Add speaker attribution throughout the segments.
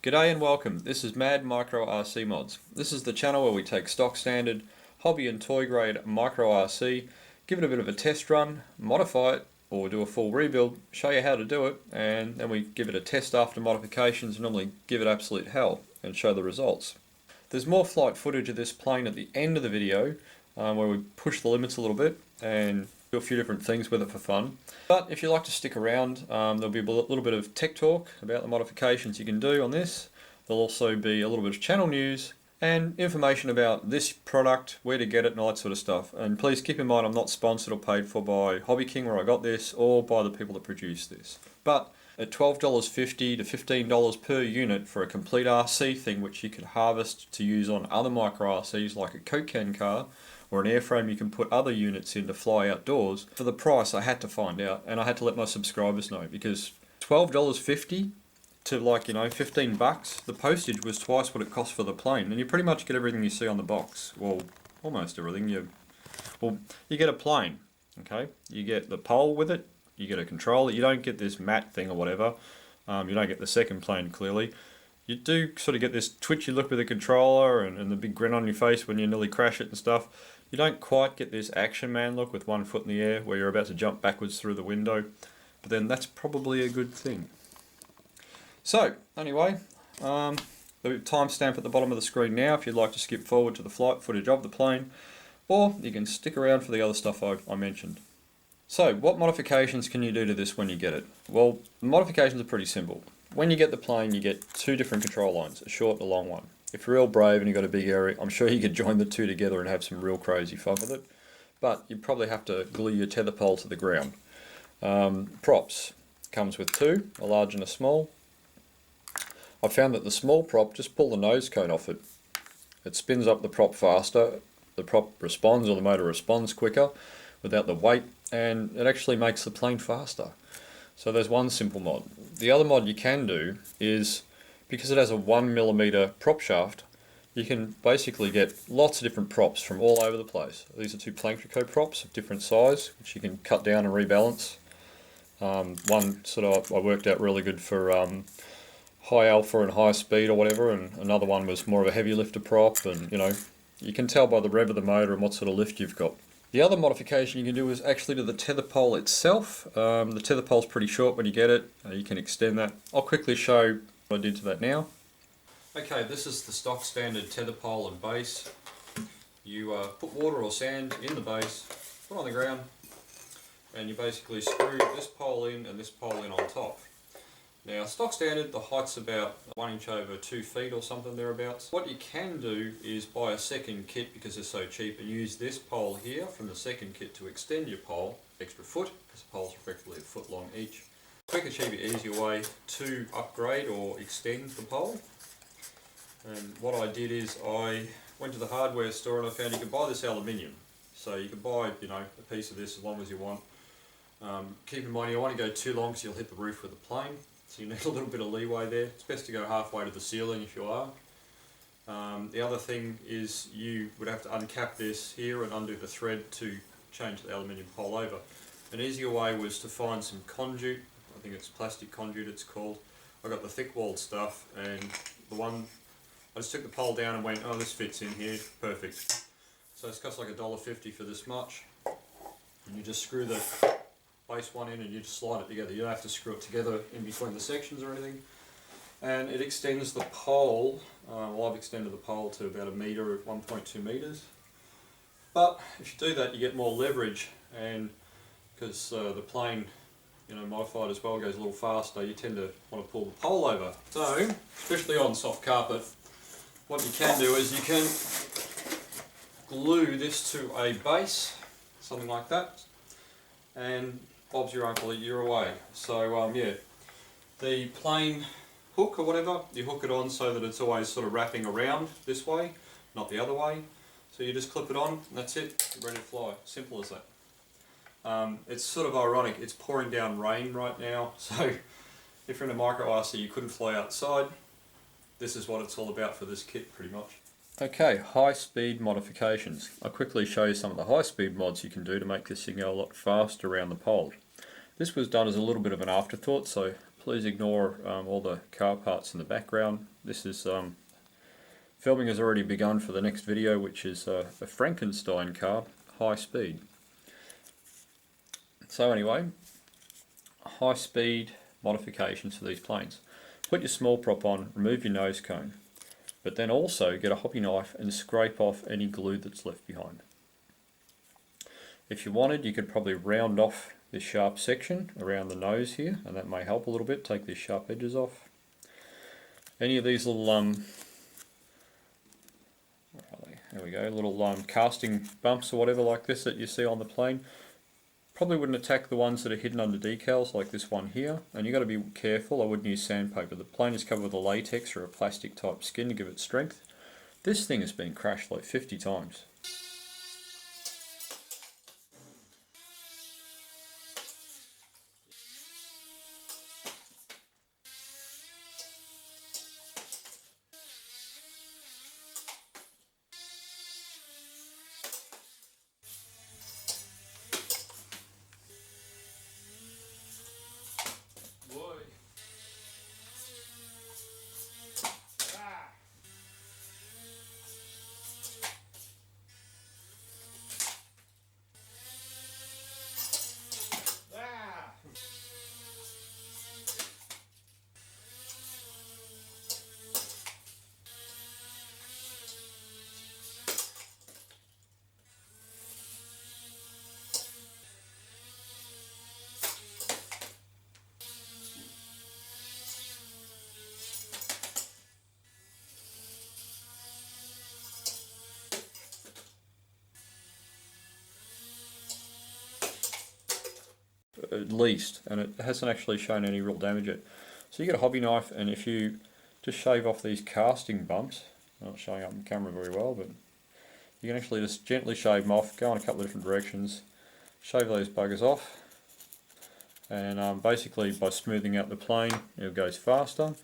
Speaker 1: G'day and welcome. This is Mad Micro RC Mods. This is the channel where we take stock standard, hobby and toy grade micro RC, give it a bit of a test run, modify it, or do a full rebuild, show you how to do it, and then we give it a test after modifications, normally give it absolute hell, and show the results. There's more flight footage of this plane at the end of the video, where we push the limits a little bit and do a few different things with it for fun. But if you like to stick around, there'll be a little bit of tech talk about the modifications you can do on this. There'll also be a little bit of channel news and information about this product, where to get it and all that sort of stuff. And please keep in mind I'm not sponsored or paid for by Hobby King where I got this, or by the people that produce this. But at $12.50 to $15 per unit for a complete RC thing, which you could harvest to use on other micro RCs like a Coke can car, or an airframe you can put other units in to fly outdoors, for the price I had to find out, and I had to let my subscribers know, because $12.50 to 15 bucks, the postage was twice what it cost for the plane, and you pretty much get everything you see on the box. Well, almost everything. You get a plane, okay? You get the pole with it, you get a controller, you don't get this matte thing or whatever, you don't get the second plane clearly. You do sort of get this twitchy look with the controller and the big grin on your face when you nearly crash it and stuff. You don't quite get this action man look with one foot in the air where you're about to jump backwards through the window, but then that's probably a good thing. So, anyway, the timestamp at the bottom of the screen now if you'd like to skip forward to the flight footage of the plane, or you can stick around for the other stuff I mentioned. So, what modifications can you do to this when you get it? Well, the modifications are pretty simple. When you get the plane, you get two different control lines, a short and a long one. If you're real brave and you've got a big area, I'm sure you could join the two together and have some real crazy fun with it. But you probably have to glue your tether pole to the ground. Props. Comes with two, a large and a small. I found that the small prop, just pull the nose cone off it. It spins up the prop faster, the prop responds, or the motor responds quicker without the weight, and it actually makes the plane faster. So there's one simple mod. The other mod you can do is, because it has a 1mm prop shaft, you can basically get lots of different props from all over the place. These are two Plantrico props of different size, which you can cut down and rebalance. One sort of I worked out really good for high alpha and high speed or whatever, and another one was more of a heavy lifter prop, and you can tell by the rev of the motor and what sort of lift you've got. The other modification you can do is actually to the tether pole itself. The tether pole's pretty short when you get it. You can extend that. I'll quickly show what I did to that now. Okay, this is the stock standard tether pole and base. You put water or sand in the base, put it on the ground, and you basically screw this pole in and this pole in on top. Now, stock standard, the height's about 1 inch over 2 feet or something thereabouts. What you can do is buy a second kit because they're so cheap, and use this pole here from the second kit to extend your pole, extra foot, because the poles are effectively a foot long each. Quicker, cheaper, easier way to upgrade or extend the pole. And what I did is I went to the hardware store and I found you could buy this aluminium. So you could buy, a piece of this as long as you want. Keep in mind you don't want to go too long because you'll hit the roof with the plane. So you need a little bit of leeway there. It's best to go halfway to the ceiling if you are. The other thing is you would have to uncap this here and undo the thread to change the aluminium pole over. An easier way was to find some conduit. I think it's plastic conduit it's called. I got the thick walled stuff, and I just took the pole down and went, oh, this fits in here, perfect. So it's cost like $1.50 for this much. And you just screw the base one in and you just slide it together. You don't have to screw it together in between the sections or anything. And it extends the pole, well, I've extended the pole to about 1 metre, 1.2 metres. But if you do that, you get more leverage, and because the plane, modified as well, goes a little faster, you tend to want to pull the pole over. So, especially on soft carpet, what you can do is you can glue this to a base, something like that, and Bob's your uncle, you're away. So yeah, the plane hook or whatever, you hook it on so that it's always sort of wrapping around this way, not the other way. So you just clip it on and that's it, you're ready to fly. Simple as that. It's sort of ironic, it's pouring down rain right now, so if you're in a micro RC you couldn't fly outside, this is what it's all about for this kit pretty much. Okay, high speed modifications. I'll quickly show you some of the high speed mods you can do to make this thing go a lot faster around the pole. This was done as a little bit of an afterthought, so Please ignore all the car parts in the background. This is filming has already begun for the next video, which is a Frankenstein car, high speed. So anyway, high speed modifications for these planes. Put your small prop on, remove your nose cone, but then also get a hobby knife and scrape off any glue that's left behind. If you wanted, you could probably round off this sharp section around the nose here, and that may help a little bit, take these sharp edges off. Any of these little, there we go, little casting bumps or whatever like this that you see on the plane, probably wouldn't attack the ones that are hidden under decals like this one here, and you've got to be careful. I wouldn't use sandpaper. The plane is covered with a latex or a plastic type skin to give it strength. This thing has been crashed like 50 times. At least, and it hasn't actually shown any real damage yet. So you get a hobby knife, and if you just shave off these casting bumps, not showing up on camera very well, but you can actually just gently shave them off, go in a couple of different directions, shave those buggers off, and basically by smoothing out the plane it goes faster.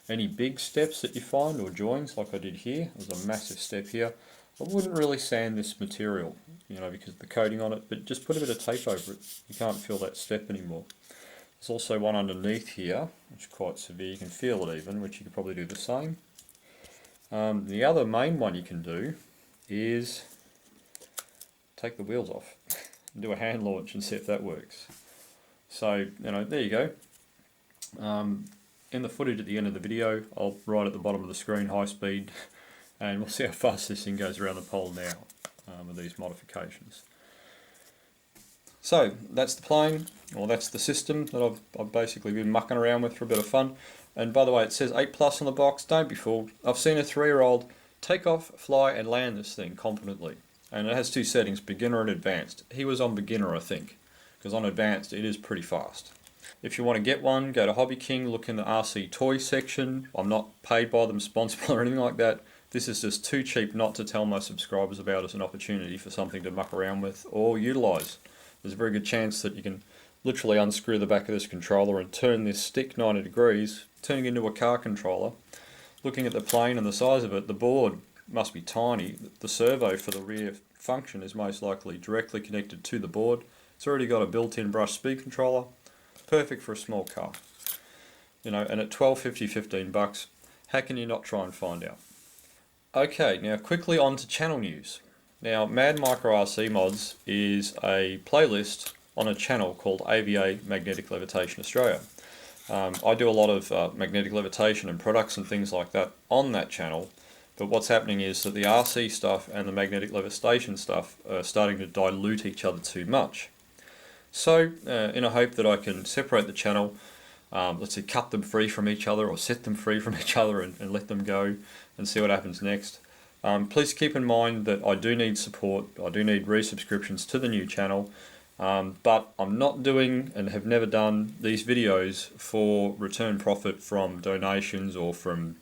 Speaker 1: Any big steps that you find or joins like I did here, there's a massive step here, I wouldn't really sand this material, because of the coating on it, but just put a bit of tape over it. You can't feel that step anymore. There's also one underneath here, which is quite severe. You can feel it even, which you could probably do the same. The other main one you can do is take the wheels off and do a hand launch and see if that works. So, there you go. In the footage at the end of the video, I'll write at the bottom of the screen high speed, and we'll see how fast this thing goes around the pole now with these modifications. So that's the plane, or that's the system that I've basically been mucking around with for a bit of fun. And by the way, it says 8+ on the box. Don't be fooled. I've seen a 3-year-old take off, fly and land this thing competently. And it has two settings, beginner and advanced. He was on beginner, I think, because on advanced it is pretty fast. If you want to get one, go to Hobby King, look in the RC toy section. I'm not paid by them, sponsored or anything like that. This is just too cheap not to tell my subscribers about as an opportunity for something to muck around with or utilise. There's a very good chance that you can literally unscrew the back of this controller and turn this stick 90 degrees, turning into a car controller. Looking at the plane and the size of it, the board must be tiny. The servo for the rear function is most likely directly connected to the board. It's already got a built-in brush speed controller. Perfect for a small car. And at $12.50, $15, how can you not try and find out? Okay, now quickly on to channel news. Now, Mad Micro RC Mods is a playlist on a channel called AVA Magnetic Levitation Australia. I do a lot of magnetic levitation and products and things like that on that channel, but what's happening is that the RC stuff and the magnetic levitation stuff are starting to dilute each other too much. So, in a hope that I can separate the channel, let's say cut them free from each other or set them free from each other and let them go and see what happens next. Please keep in mind that I do need support, I do need resubscriptions to the new channel, but I'm not doing and have never done these videos for return profit from donations or from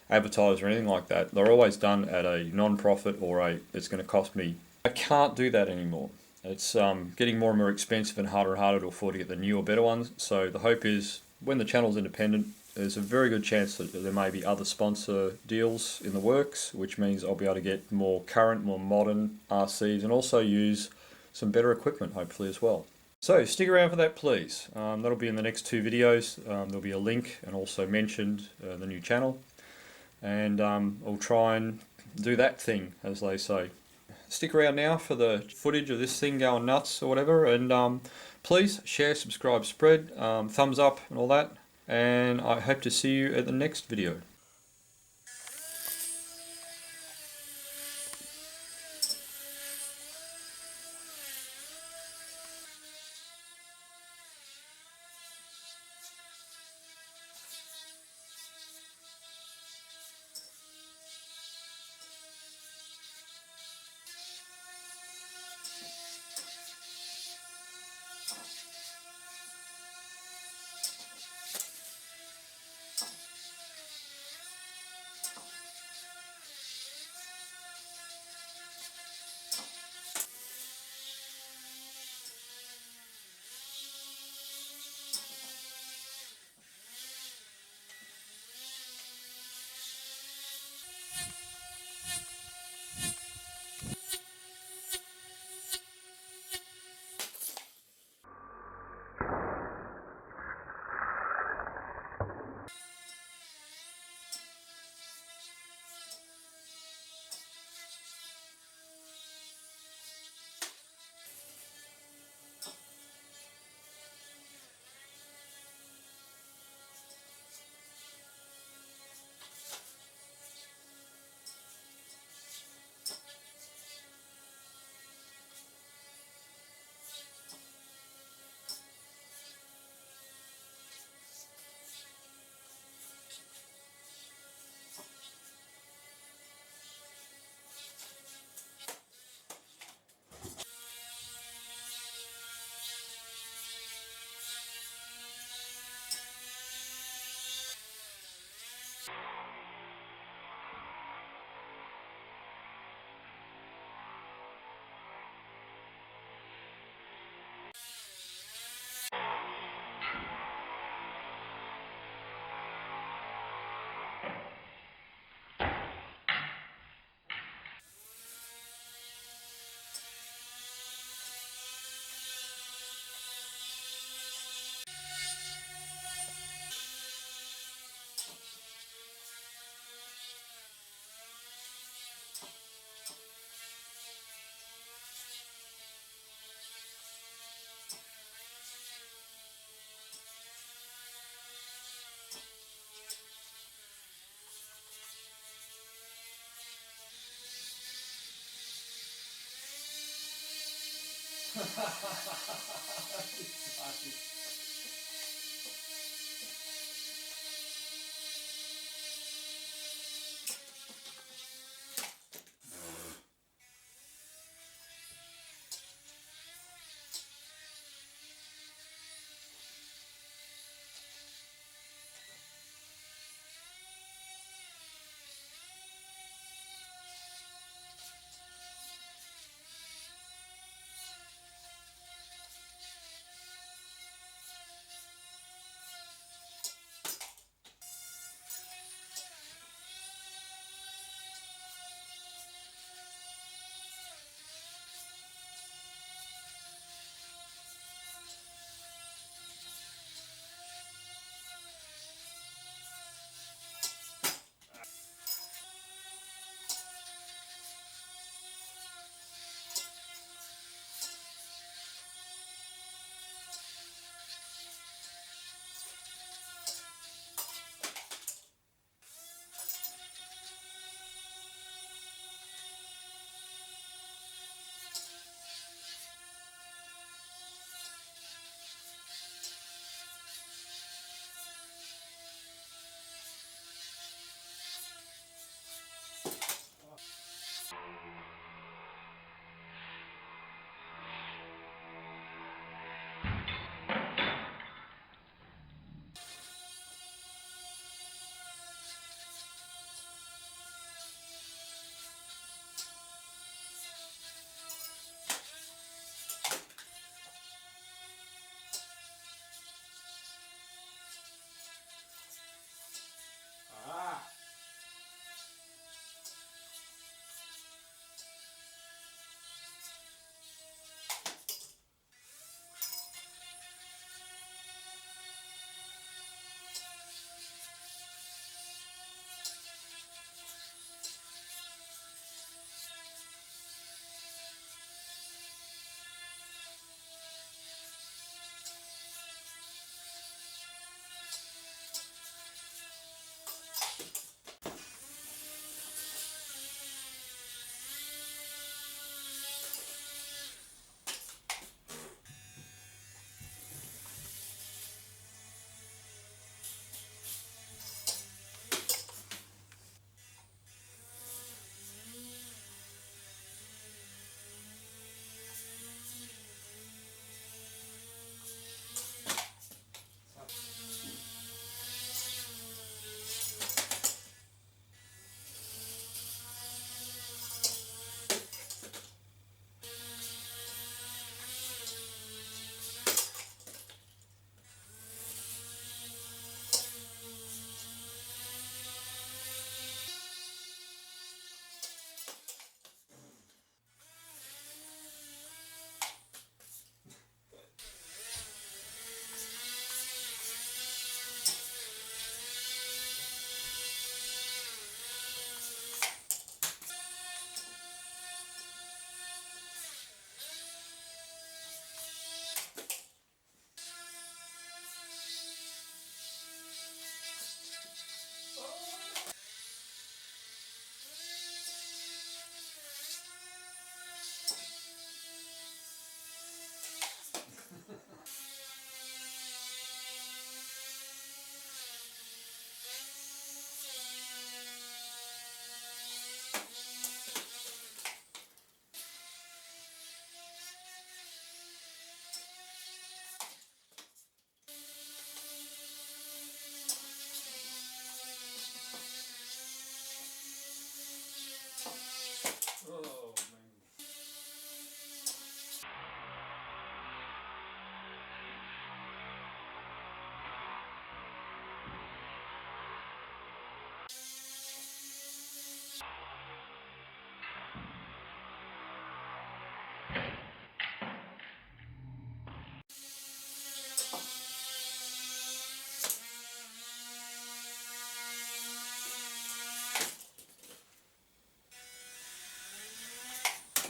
Speaker 1: advertisers or anything like that. They're always done at a non-profit or it's going to cost me. I can't do that anymore. It's getting more and more expensive and harder to afford to get the newer, better ones. So the hope is when the channel's independent, there's a very good chance that there may be other sponsor deals in the works, which means I'll be able to get more current, more modern RCs and also use some better equipment hopefully as well. So stick around for that, please. That'll be in the next two videos. There'll be a link and also mentioned the new channel. And I'll try and do that thing, as they say. Stick around now for the footage of this thing going nuts or whatever. And please share, subscribe, spread, thumbs up and all that. And I hope to see you at the next video.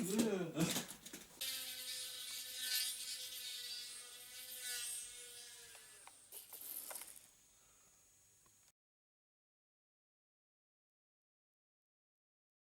Speaker 2: Yeah.